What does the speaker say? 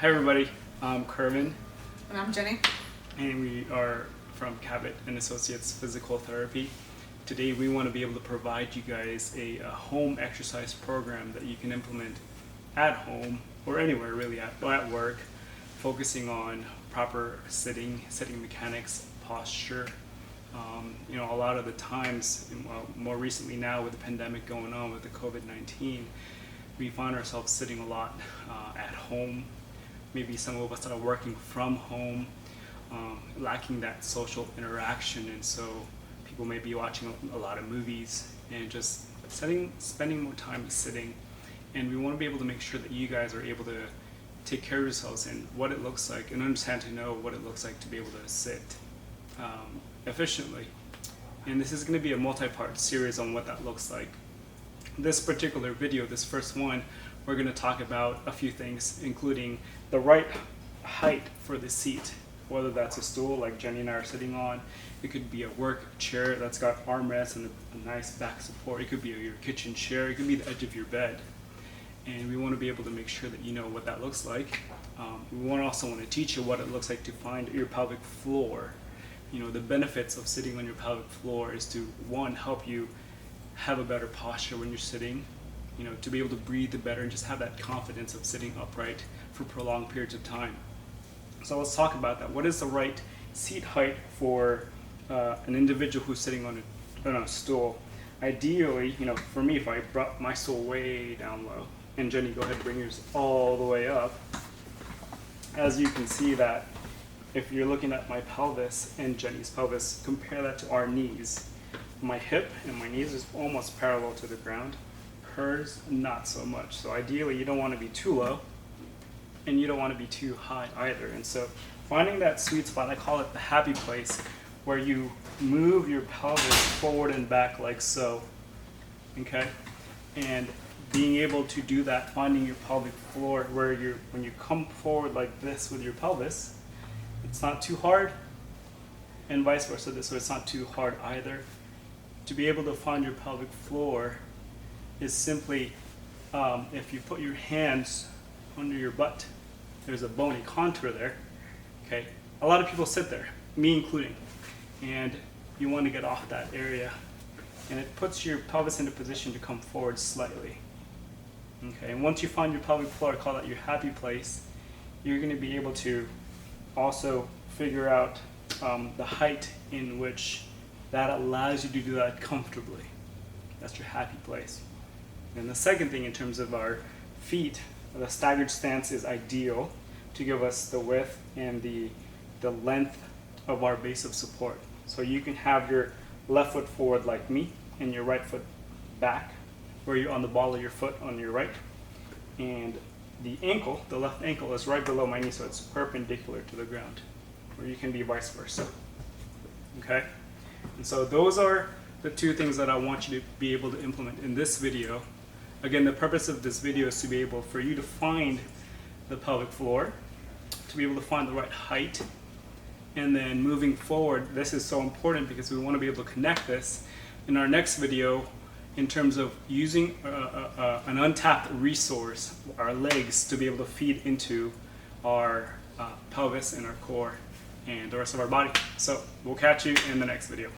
Hi everybody, I'm Kervin, And I'm Jenny. and we are from Cabot and Associates Physical Therapy. Today we want to be able to provide you guys a home exercise program that you can implement at home or anywhere really, at work, focusing on proper sitting mechanics, posture. A lot of the times, more recently now with the pandemic going on with the COVID-19, we find ourselves sitting a lot at home. Maybe some of us are working from home, lacking that social interaction, and so people may be watching a lot of movies and just spending more time sitting. And we want to be able to make sure that you guys are able to take care of yourselves and what it looks like, and understand to know what it looks like to be able to sit efficiently. And this is going to be a multi-part series on what that looks like. This particular video, this first one, we're going to talk about a few things, including the right height for the seat, whether that's a stool like Jenny and I are sitting on. It could be a work chair that's got armrests and a nice back support. It could be your kitchen chair. It could be the edge of your bed. And we want to be able to make sure that you know what that looks like. We also want to teach you what it looks like to find your pelvic floor. The benefits of sitting on your pelvic floor is to, one, help you have a better posture when you're sitting, to be able to breathe better and just have that confidence of sitting upright for prolonged periods of time. So let's talk about that. What is the right seat height for an individual who's sitting on a stool? Ideally, for me, if I brought my stool way down low, and Jenny, go ahead and bring yours all the way up, as you can see that if you're looking at my pelvis and Jenny's pelvis, compare that to our knees. My hip and my knees is almost parallel to the ground. Hers, not so much. So ideally, you don't want to be too low, and you don't want to be too high either. And so finding that sweet spot, I call it the happy place, where you move your pelvis forward and back like so, okay? And being able to do that, finding your pelvic floor where when you come forward like this with your pelvis, it's not too hard, and vice versa, so it's not too hard either. To be able to find your pelvic floor is simply, if you put your hands under your butt, there's a bony contour there, okay? A lot of people sit there, me including, and you want to get off that area, and it puts your pelvis into position to come forward slightly, okay? And once you find your pelvic floor, I call that your happy place, you're going to be able to also figure out the height in which that allows you to do that comfortably. That's your happy place. And the second thing, in terms of our feet, the staggered stance is ideal to give us the width and the length of our base of support. So you can have your left foot forward like me and your right foot back, where you're on the ball of your foot on your right. And the left ankle is right below my knee, so it's perpendicular to the ground, or you can be vice versa, okay? And so those are the two things that I want you to be able to implement in this video. Again, the purpose of this video is to be able for you to find the pelvic floor, to be able to find the right height, and then moving forward, this is so important because we want to be able to connect this in our next video in terms of using an untapped resource, our legs, to be able to feed into our pelvis and our core and the rest of our body. So we'll catch you in the next video.